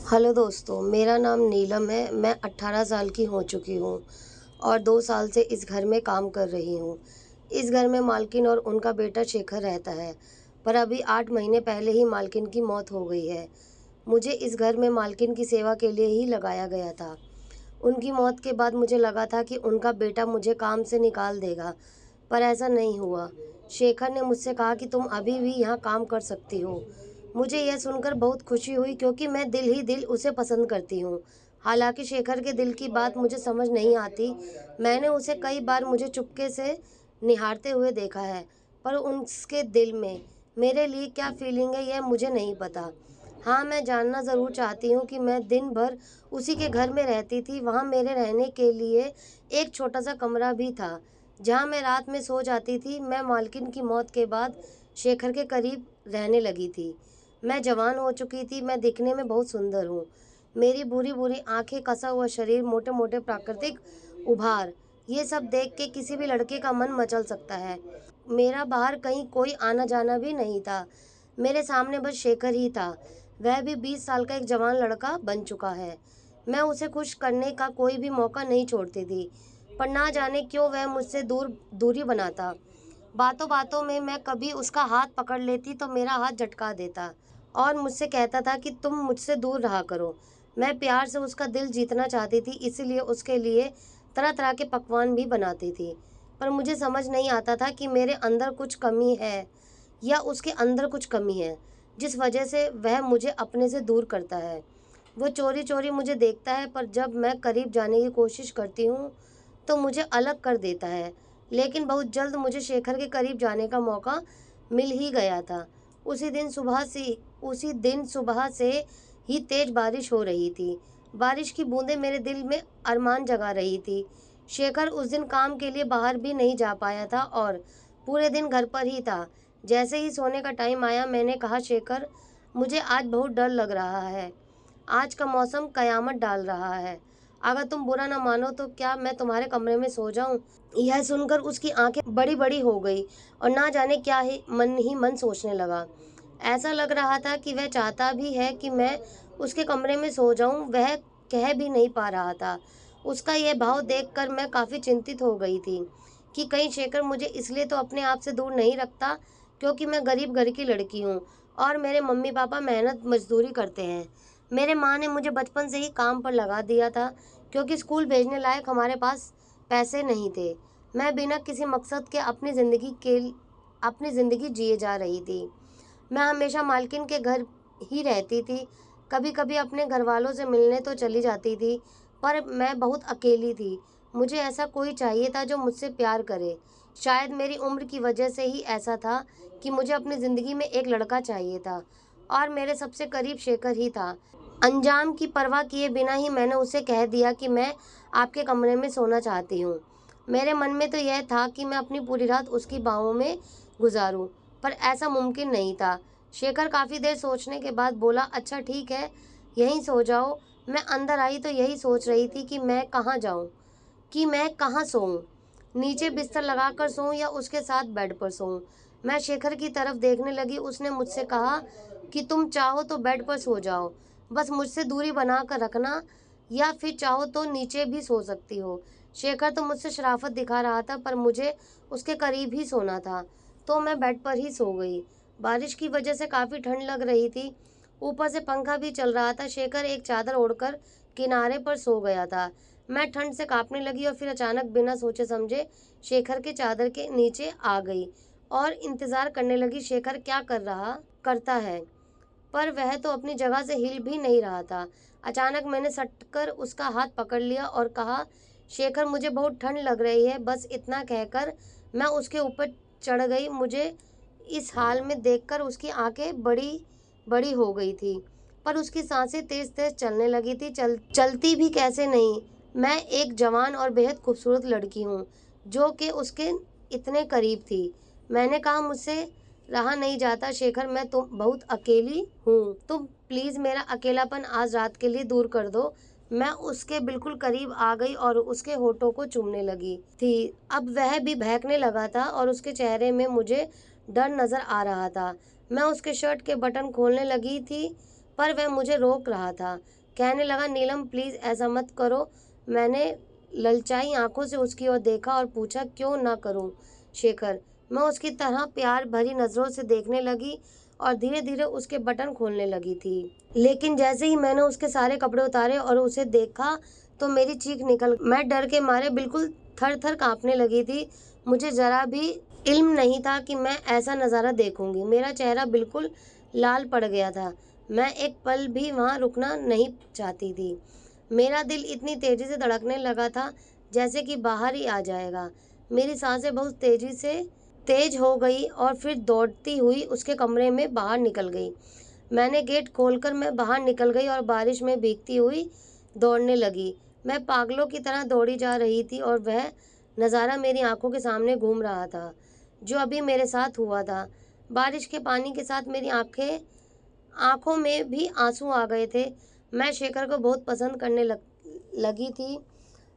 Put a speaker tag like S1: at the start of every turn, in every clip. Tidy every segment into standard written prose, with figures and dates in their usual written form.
S1: Hello दोस्तों, मेरा नाम नीलम है। मैं 18 साल की हो चुकी हूँ और 2 साल से इस घर में काम कर रही हूँ। इस घर में मालकिन और उनका बेटा शेखर रहता है, पर अभी 8 महीने पहले ही मालकिन की मौत हो गई है। मुझे इस घर में मालकिन की सेवा के लिए ही लगाया गया था। उनकी मौत के बाद मुझे लगा था कि उनका बेटा मुझे काम से निकाल देगा, पर ऐसा नहीं हुआ। शेखर ने मुझसे कहा कि तुम अभी भी यहाँ काम कर सकती हो। मुझे यह सुनकर बहुत खुशी हुई, क्योंकि मैं दिल ही दिल उसे पसंद करती हूँ। हालांकि शेखर के दिल की बात मुझे समझ नहीं आती। मैंने उसे कई बार मुझे चुपके से निहारते हुए देखा है, पर उसके दिल में मेरे लिए क्या फीलिंग है यह मुझे नहीं पता। हाँ, मैं जानना ज़रूर चाहती हूँ कि मैं दिन भर उसी के घर में रहती थी। वहाँ मेरे रहने के लिए एक छोटा सा कमरा भी था, जहाँ मैं रात में सो जाती थी। मैं मालकिन की मौत के बाद शेखर के करीब रहने लगी थी। मैं जवान हो चुकी थी। मैं दिखने में बहुत सुंदर हूँ। मेरी बुरी बुरी आंखें, कसा हुआ शरीर, मोटे मोटे प्राकृतिक उभार, ये सब देख के किसी भी लड़के का मन मचल सकता है। मेरा बाहर कहीं कोई आना जाना भी नहीं था। मेरे सामने बस शेखर ही था। वह भी 20 साल का एक जवान लड़का बन चुका है। मैं उसे खुश करने का कोई भी मौका नहीं छोड़ती थी, पर ना जाने क्यों वह मुझसे दूरी बनाता। बातों बातों में मैं कभी उसका हाथ पकड़ लेती तो मेरा हाथ झटका देता और मुझसे कहता था कि तुम मुझसे दूर रहा करो। मैं प्यार से उसका दिल जीतना चाहती थी, इसीलिए उसके लिए तरह तरह के पकवान भी बनाती थी। पर मुझे समझ नहीं आता था कि मेरे अंदर कुछ कमी है या उसके अंदर कुछ कमी है, जिस वजह से वह मुझे अपने से दूर करता है। वो चोरी चोरी मुझे देखता है, पर जब मैं करीब जाने की कोशिश करती हूँ तो मुझे अलग कर देता है। लेकिन बहुत जल्द मुझे शेखर के करीब जाने का मौका मिल ही गया था। उसी दिन सुबह से ही तेज बारिश हो रही थी। बारिश की बूंदें मेरे दिल में अरमान जगा रही थी। शेखर उस दिन काम के लिए बाहर भी नहीं जा पाया था और पूरे दिन घर पर ही था। जैसे ही सोने का टाइम आया, मैंने कहा, शेखर, मुझे आज बहुत डर लग रहा है। आज का मौसम कयामत डाल रहा है। अगर तुम बुरा ना मानो तो क्या मैं तुम्हारे कमरे में सो जाऊं? यह सुनकर उसकी आंखें बड़ी बड़ी हो गई और ना जाने क्या ही मन सोचने लगा। ऐसा लग रहा था कि वह चाहता भी है कि मैं उसके कमरे में सो जाऊं। वह कह भी नहीं पा रहा था। उसका यह भाव देखकर मैं काफ़ी चिंतित हो गई थी कि कहीं शेखर मुझे इसलिए तो अपने आप से दूर नहीं रखता क्योंकि मैं गरीब घर की लड़की हूँ और मेरे मम्मी पापा मेहनत मजदूरी करते हैं। मेरे माँ ने मुझे बचपन से ही काम पर लगा दिया था, क्योंकि स्कूल भेजने लायक हमारे पास पैसे नहीं थे। मैं बिना किसी मकसद के अपनी ज़िंदगी जिए जा रही थी। मैं हमेशा मालकिन के घर ही रहती थी। कभी कभी अपने घर वालों से मिलने तो चली जाती थी, पर मैं बहुत अकेली थी। मुझे ऐसा कोई चाहिए था जो मुझसे प्यार करे। शायद मेरी उम्र की वजह से ही ऐसा था कि मुझे अपनी ज़िंदगी में एक लड़का चाहिए था, और मेरे सबसे करीब शेखर ही था। अंजाम की परवाह किए बिना ही मैंने उसे कह दिया कि मैं आपके कमरे में सोना चाहती हूँ। मेरे मन में तो यह था कि मैं अपनी पूरी रात उसकी बाहों में गुजारूं, पर ऐसा मुमकिन नहीं था। शेखर काफ़ी देर सोचने के बाद बोला, अच्छा ठीक है, यहीं सो जाओ। मैं अंदर आई तो यही सोच रही थी कि मैं कहाँ सोऊं। नीचे बिस्तर लगाकर सोऊं या उसके साथ बेड पर सोऊं। मैं शेखर की तरफ देखने लगी। उसने मुझसे कहा कि तुम चाहो तो बेड पर सो जाओ, बस मुझसे दूरी बना कर रखना, या फिर चाहो तो नीचे भी सो सकती हो। शेखर तो मुझसे शराफत दिखा रहा था, पर मुझे उसके करीब ही सोना था, तो मैं बेड पर ही सो गई। बारिश की वजह से काफ़ी ठंड लग रही थी। ऊपर से पंखा भी चल रहा था। शेखर एक चादर ओढ़कर किनारे पर सो गया था। मैं ठंड से कांपने लगी और फिर अचानक बिना सोचे समझे शेखर के चादर के नीचे आ गई और इंतजार करने लगी शेखर क्या करता है, पर वह तो अपनी जगह से हिल भी नहीं रहा था। अचानक मैंने सटकर उसका हाथ पकड़ लिया और कहा, शेखर, मुझे बहुत ठंड लग रही है। बस इतना कहकर मैं उसके ऊपर चढ़ गई। मुझे इस हाल में देखकर उसकी आंखें बड़ी बड़ी हो गई थी, पर उसकी सांसें तेज तेज चलने लगी थी। चलती भी कैसे नहीं। मैं एक जवान और बेहद खूबसूरत लड़की हूँ जो कि उसके इतने करीब थी। मैंने कहा, मुझसे रहा नहीं जाता शेखर, मैं बहुत अकेली हूँ। तुम प्लीज़ मेरा अकेलापन आज रात के लिए दूर कर दो। मैं उसके बिल्कुल करीब आ गई और उसके होठों को चूमने लगी थी। अब वह भी बहकने लगा था और उसके चेहरे में मुझे डर नज़र आ रहा था। मैं उसके शर्ट के बटन खोलने लगी थी, पर वह मुझे रोक रहा था। कहने लगा, नीलम प्लीज़ ऐसा मत करो। मैंने ललचाई आंखों से उसकी ओर देखा और पूछा, क्यों ना करूं शेखर। मैं उसकी तरह प्यार भरी नज़रों से देखने लगी और धीरे धीरे उसके बटन खोलने लगी थी। लेकिन जैसे ही मैंने उसके सारे कपड़े उतारे और उसे देखा तो मेरी चीख निकल। मैं डर के मारे बिल्कुल थर थर कांपने लगी थी। मुझे जरा भी इल्म नहीं था कि मैं ऐसा नज़ारा देखूंगी। मेरा चेहरा बिल्कुल लाल पड़ गया था। मैं एक पल भी वहाँ रुकना नहीं चाहती थी। मेरा दिल इतनी तेज़ी से धड़कने लगा था जैसे कि बाहर ही आ जाएगा। मेरी सांसें बहुत तेज़ी से तेज हो गई और फिर दौड़ती हुई उसके कमरे में बाहर निकल गई। मैंने गेट खोलकर मैं बाहर निकल गई और बारिश में भीगती हुई दौड़ने लगी। मैं पागलों की तरह दौड़ी जा रही थी और वह नज़ारा मेरी आंखों के सामने घूम रहा था जो अभी मेरे साथ हुआ था। बारिश के पानी के साथ मेरी आंखों में भी आंसू आ गए थे। मैं शेखर को बहुत पसंद करने लगी थी।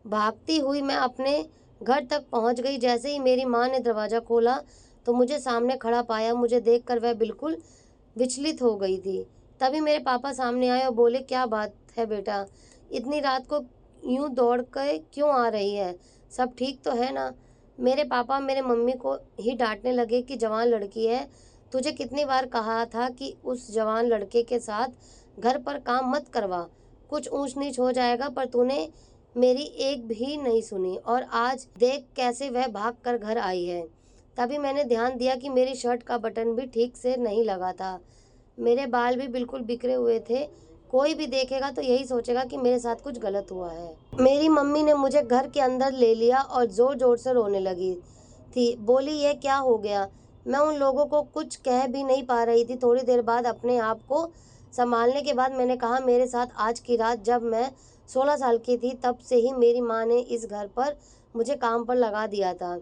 S1: भागती हुई मैं अपने घर तक पहुंच गई। जैसे ही मेरी माँ ने दरवाज़ा खोला तो मुझे सामने खड़ा पाया। मुझे देखकर वह बिल्कुल विचलित हो गई थी। तभी मेरे पापा सामने आए और बोले, क्या बात है बेटा, इतनी रात को यूं दौड़ के क्यों आ रही है, सब ठीक तो है ना। मेरे पापा मेरे मम्मी को ही डांटने लगे कि जवान लड़की है, तुझे कितनी बार कहा था कि उस जवान लड़के के साथ घर पर काम मत करवा, कुछ ऊंच नीच हो जाएगा, पर तूने मेरी एक भी नहीं सुनी और आज देख कैसे वह भाग कर घर आई है। तभी मैंने ध्यान दिया कि मेरी शर्ट का बटन भी ठीक से नहीं लगा था। मेरे बाल भी बिल्कुल बिखरे हुए थे। कोई भी देखेगा तो यही सोचेगा कि मेरे साथ कुछ गलत हुआ है। मेरी मम्मी ने मुझे घर के अंदर ले लिया और जोर जोर से रोने लगी थी। बोली, ये क्या हो गया। मैं उन लोगों को कुछ कह भी नहीं पा रही थी। थोड़ी देर बाद अपने आप को संभालने के बाद मैंने कहा, मेरे साथ आज की रात जब मैं 16 साल की थी तब से ही मेरी माँ ने इस घर पर मुझे काम पर लगा दिया था,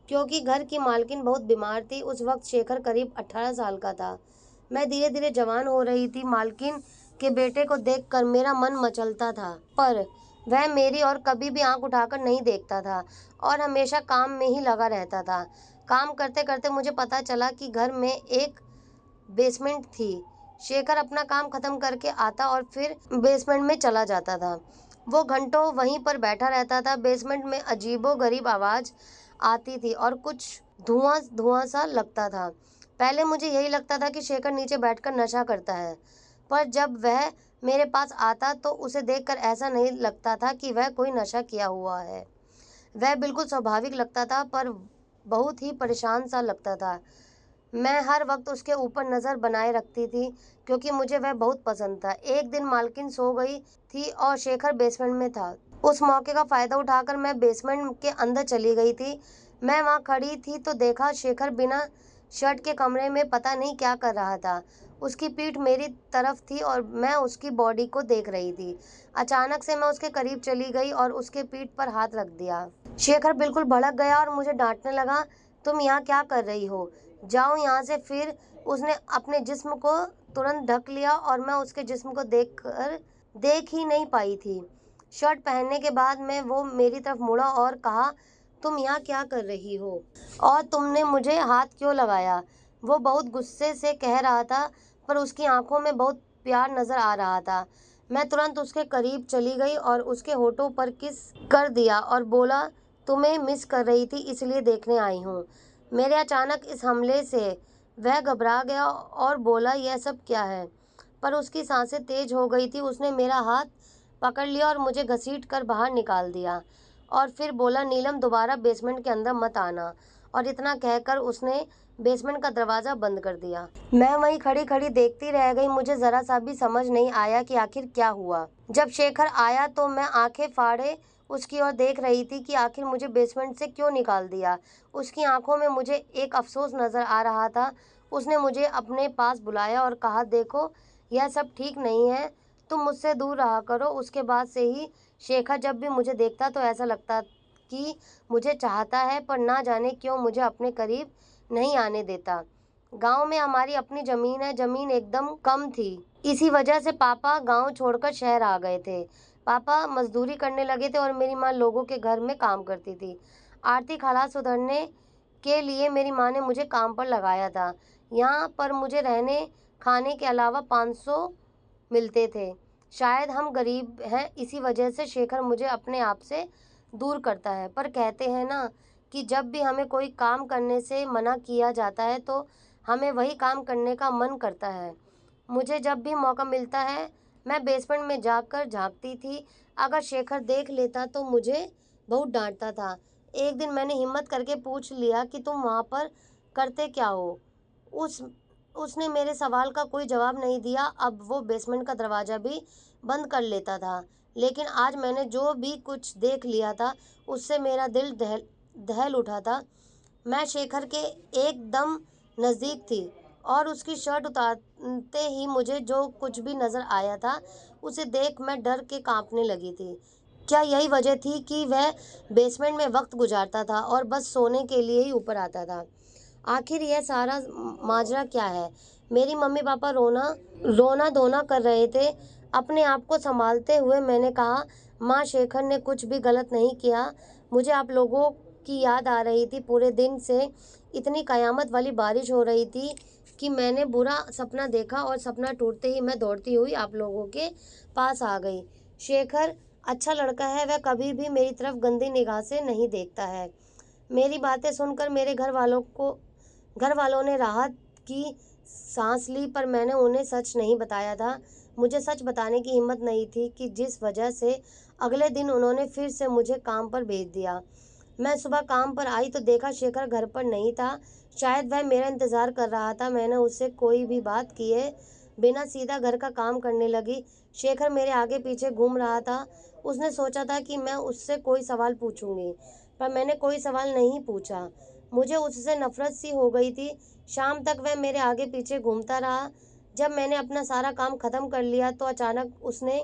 S1: क्योंकि घर की मालकिन बहुत बीमार थी। उस वक्त शेखर करीब 18 साल का था। मैं धीरे धीरे जवान हो रही थी। मालकिन के बेटे को देखकर मेरा मन मचलता था, पर वह मेरी और कभी भी आंख उठाकर नहीं देखता था और हमेशा काम में ही लगा रहता था। काम करते करते मुझे पता चला कि घर में एक बेसमेंट थी। शेखर अपना काम खत्म करके आता और फिर बेसमेंट में चला जाता था। वो घंटों वहीं पर बैठा रहता था। बेसमेंट में अजीबो गरीब आवाज़ आती थी और कुछ धुआं धुआं सा लगता था। पहले मुझे यही लगता था कि शेखर नीचे बैठकर नशा करता है, पर जब वह मेरे पास आता तो उसे देखकर ऐसा नहीं लगता था कि वह कोई नशा किया हुआ है। वह बिल्कुल स्वाभाविक लगता था, पर बहुत ही परेशान सा लगता था। मैं हर वक्त उसके ऊपर नज़र बनाए रखती थी क्योंकि मुझे वह बहुत पसंद था। एक दिन मालकिन सो गई थी और शेखर बेसमेंट में था। उस मौके का फ़ायदा उठाकर मैं बेसमेंट के अंदर चली गई थी। मैं वहाँ खड़ी थी तो देखा शेखर बिना शर्ट के कमरे में पता नहीं क्या कर रहा था। उसकी पीठ मेरी तरफ थी और मैं उसकी बॉडी को देख रही थी। अचानक से मैं उसके करीब चली गई और उसके पीठ पर हाथ रख दिया। शेखर बिल्कुल भड़क गया और मुझे डांटने लगा, तुम यहाँ क्या कर रही हो, जाओ यहाँ से। फिर उसने अपने जिस्म को तुरंत ढक लिया और मैं उसके जिस्म को देख ही नहीं पाई थी। शर्ट पहनने के बाद में वो मेरी तरफ मुड़ा और कहा, तुम यहाँ क्या कर रही हो और तुमने मुझे हाथ क्यों लगाया। वो बहुत गुस्से से कह रहा था, पर उसकी आंखों में बहुत प्यार नजर आ रहा था। मैं तुरंत उसके करीब चली गई और उसके होठों पर किस कर दिया और बोला, तुम्हें मिस कर रही थी इसलिए देखने आई हूँ। मेरे अचानक इस हमले से वह घबरा गया और बोला, यह सब क्या है। पर उसकी सांसें तेज हो गई थी। उसने मेरा हाथ पकड़ लिया और मुझे घसीट कर बाहर निकाल दिया और फिर बोला, नीलम दोबारा बेसमेंट के अंदर मत आना। और इतना कहकर उसने बेसमेंट का दरवाज़ा बंद कर दिया। मैं वहीं खड़ी खड़ी देखती रह गई। मुझे ज़रा सा भी समझ नहीं आया कि आखिर क्या हुआ। जब शेखर आया तो मैं आंखें फाड़े उसकी ओर देख रही थी कि आखिर मुझे बेसमेंट से क्यों निकाल दिया। उसकी आंखों में मुझे एक अफसोस नज़र आ रहा था। उसने मुझे अपने पास बुलाया और कहा, देखो यह सब ठीक नहीं है, तुम मुझसे दूर रहा करो। उसके बाद से ही शेखर जब भी मुझे देखता तो ऐसा लगता कि मुझे चाहता है, पर ना जाने क्यों मुझे अपने करीब नहीं आने देता। गांव में हमारी अपनी ज़मीन है, ज़मीन एकदम कम थी। इसी वजह से पापा गांव छोड़कर शहर आ गए थे। पापा मजदूरी करने लगे थे और मेरी माँ लोगों के घर में काम करती थी। आर्थिक हालात सुधरने के लिए मेरी माँ ने मुझे काम पर लगाया था। यहाँ पर मुझे रहने खाने के अलावा 500 मिलते थे। शायद हम गरीब हैं, इसी वजह से शेखर मुझे अपने आप से दूर करता है। पर कहते हैं ना कि जब भी हमें कोई काम करने से मना किया जाता है तो हमें वही काम करने का मन करता है। मुझे जब भी मौका मिलता है मैं बेसमेंट में जाकर झांकती थी। अगर शेखर देख लेता तो मुझे बहुत डांटता था। एक दिन मैंने हिम्मत करके पूछ लिया कि तुम वहाँ पर करते क्या हो। उस उसने मेरे सवाल का कोई जवाब नहीं दिया। अब वो बेसमेंट का दरवाज़ा भी बंद कर लेता था। लेकिन आज मैंने जो भी कुछ देख लिया था उससे मेरा दिल दहल दहल उठा था। मैं शेखर के एकदम नज़दीक थी और उसकी शर्ट उतारते ही मुझे जो कुछ भी नज़र आया था उसे देख मैं डर के कांपने लगी थी। क्या यही वजह थी कि वह बेसमेंट में वक्त गुजारता था और बस सोने के लिए ही ऊपर आता था? आखिर यह सारा माजरा क्या है? मेरी मम्मी पापा रोना धोना कर रहे थे। अपने आप को संभालते हुए मैंने कहा, माँ, शेखर ने कुछ भी गलत नहीं किया। मुझे आप लोगों की याद आ रही थी। पूरे दिन से इतनी कयामत वाली बारिश हो रही थी कि मैंने बुरा सपना देखा और सपना टूटते ही मैं दौड़ती हुई आप लोगों के पास आ गई। शेखर अच्छा लड़का है, वह कभी भी मेरी तरफ गंदी निगाह से नहीं देखता है। मेरी बातें सुनकर मेरे घर वालों ने राहत की सांस ली, पर मैंने उन्हें सच नहीं बताया था। मुझे सच बताने की हिम्मत नहीं थी कि जिस वजह से अगले दिन उन्होंने फिर से मुझे काम पर भेज दिया। मैं सुबह काम पर आई तो देखा शेखर घर पर नहीं था। शायद वह मेरा इंतज़ार कर रहा था। मैंने उससे कोई भी बात किए बिना सीधा घर का काम करने लगी। शेखर मेरे आगे पीछे घूम रहा था। उसने सोचा था कि मैं उससे कोई सवाल पूछूंगी, पर मैंने कोई सवाल नहीं पूछा। मुझे उससे नफरत सी हो गई थी। शाम तक वह मेरे आगे पीछे घूमता रहा। जब मैंने अपना सारा काम खत्म कर लिया तो अचानक उसने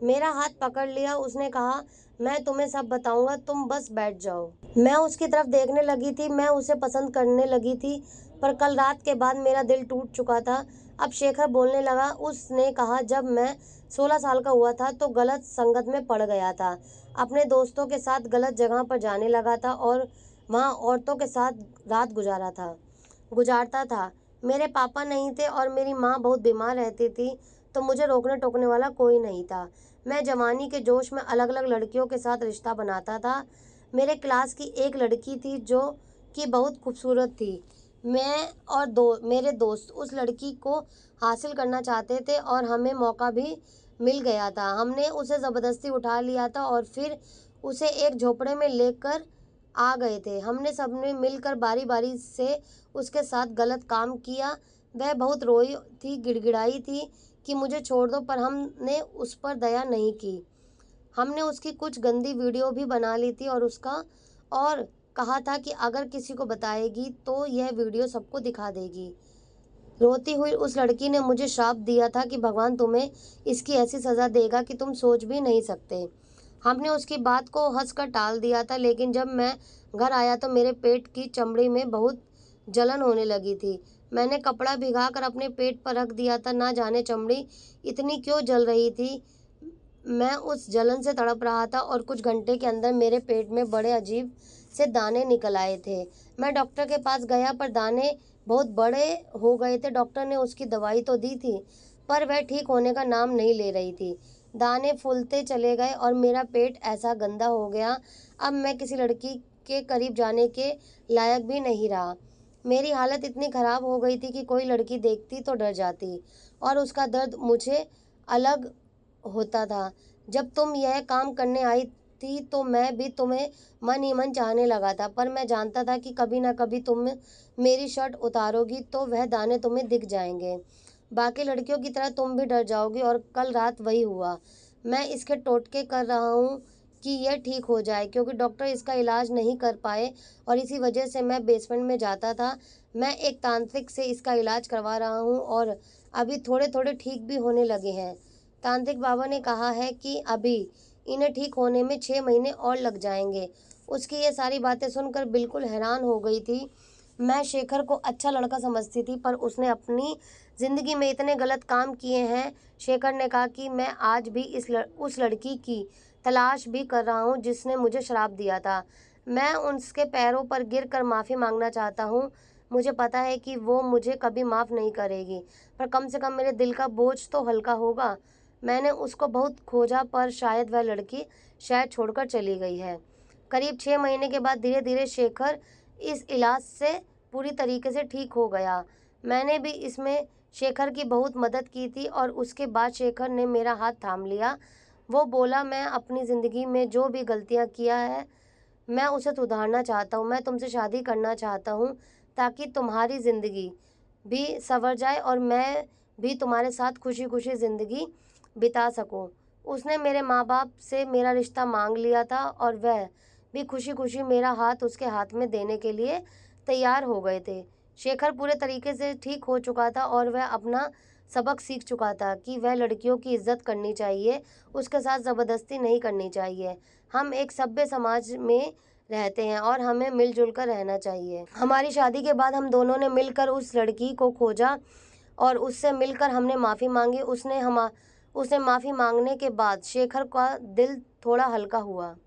S1: मेरा हाथ पकड़ लिया। उसने कहा, मैं तुम्हें सब बताऊंगा, तुम बस बैठ जाओ। मैं उसकी तरफ देखने लगी थी। मैं उसे पसंद करने लगी थी, पर कल रात के बाद मेरा दिल टूट चुका था। अब शेखर बोलने लगा। उसने कहा, जब मैं 16 साल का हुआ था तो गलत संगत में पड़ गया था। अपने दोस्तों के साथ गलत जगह पर जाने लगा था और वहाँ औरतों के साथ रात गुजारता था। मेरे पापा नहीं थे और मेरी माँ बहुत बीमार रहती थी, तो मुझे रोकने टोकने वाला कोई नहीं था। मैं जवानी के जोश में अलग अलग लड़कियों के साथ रिश्ता बनाता था। मेरे क्लास की एक लड़की थी जो कि बहुत खूबसूरत थी। मैं और मेरे दोस्त उस लड़की को हासिल करना चाहते थे और हमें मौका भी मिल गया था। हमने उसे ज़बरदस्ती उठा लिया था और फिर उसे एक झोपड़े में लेकर आ गए थे। हमने सबने मिलकर बारी बारी से उसके साथ गलत काम किया। वह बहुत रोई थी, गिड़गिड़ाई थी कि मुझे छोड़ दो, पर हमने उस पर दया नहीं की। हमने उसकी कुछ गंदी वीडियो भी बना ली थी और कहा था कि अगर किसी को बताएगी तो यह वीडियो सबको दिखा देगी। रोती हुई उस लड़की ने मुझे श्राप दिया था कि भगवान तुम्हें इसकी ऐसी सज़ा देगा कि तुम सोच भी नहीं सकते। हमने उसकी बात को हंसकर टाल दिया था, लेकिन जब मैं घर आया तो मेरे पेट की चमड़ी में बहुत जलन होने लगी थी। मैंने कपड़ा भिगाकर अपने पेट पर रख दिया था। ना जाने चमड़ी इतनी क्यों जल रही थी। मैं उस जलन से तड़प रहा था और कुछ घंटे के अंदर मेरे पेट में बड़े अजीब से दाने निकल आए थे। मैं डॉक्टर के पास गया, पर दाने बहुत बड़े हो गए थे। डॉक्टर ने उसकी दवाई तो दी थी, पर वह ठीक होने का नाम नहीं ले रही थी। दाने फूलते चले गए और मेरा पेट ऐसा गंदा हो गया, अब मैं किसी लड़की के करीब जाने के लायक भी नहीं रहा। मेरी हालत इतनी खराब हो गई थी कि कोई लड़की देखती तो डर जाती और उसका दर्द मुझे अलग होता था। जब तुम यह काम करने आई थी तो मैं भी तुम्हें मन ही मन चाहने लगा था, पर मैं जानता था कि कभी ना कभी तुम मेरी शर्ट उतारोगी तो वह दाने तुम्हें दिख जाएंगे। बाकी लड़कियों की तरह तुम भी डर जाओगी और कल रात वही हुआ। मैं इसके टोटके कर रहा हूँ कि यह ठीक हो जाए, क्योंकि डॉक्टर इसका इलाज नहीं कर पाए और इसी वजह से मैं बेसमेंट में जाता था। मैं एक तांत्रिक से इसका इलाज करवा रहा हूँ और अभी थोड़े थोड़े ठीक भी होने लगे हैं। तांत्रिक बाबा ने कहा है कि अभी इन्हें ठीक होने में 6 महीने और लग जाएंगे। उसकी ये सारी बातें सुनकर बिल्कुल हैरान हो गई थी। मैं शेखर को अच्छा लड़का समझती थी, पर उसने अपनी ज़िंदगी में इतने गलत काम किए हैं। शेखर ने कहा कि मैं आज भी उस लड़की की तलाश भी कर रहा हूँ जिसने मुझे श्राप दिया था। मैं उसके पैरों पर गिर कर माफ़ी मांगना चाहता हूँ। मुझे पता है कि वो मुझे कभी माफ़ नहीं करेगी, पर कम से कम मेरे दिल का बोझ तो हल्का होगा। मैंने उसको बहुत खोजा, पर शायद वह लड़की शायद छोड़कर चली गई है। करीब 6 महीने के बाद धीरे धीरे शेखर इस इलाज से पूरी तरीके से ठीक हो गया। मैंने भी इसमें शेखर की बहुत मदद की थी और उसके बाद शेखर ने मेरा हाथ थाम लिया। वो बोला, मैं अपनी ज़िंदगी में जो भी गलतियाँ किया है मैं उसे सुधारना चाहता हूँ। मैं तुमसे शादी करना चाहता हूँ ताकि तुम्हारी ज़िंदगी भी संवर जाए और मैं भी तुम्हारे साथ खुशी खुशी ज़िंदगी बिता सकूँ। उसने मेरे माँ बाप से मेरा रिश्ता मांग लिया था और वह भी खुशी खुशी मेरा हाथ उसके हाथ में देने के लिए तैयार हो गए थे। शेखर पूरे तरीके से ठीक हो चुका था और वह अपना सबक सीख चुका था कि वह लड़कियों की इज्जत करनी चाहिए, उसके साथ ज़बरदस्ती नहीं करनी चाहिए। हम एक सभ्य समाज में रहते हैं और हमें मिलजुल कर रहना चाहिए। हमारी शादी के बाद हम दोनों ने मिलकर उस लड़की को खोजा और उससे मिलकर हमने माफ़ी मांगी। उसने माफ़ी मांगने के बाद शेखर का दिल थोड़ा हल्का हुआ।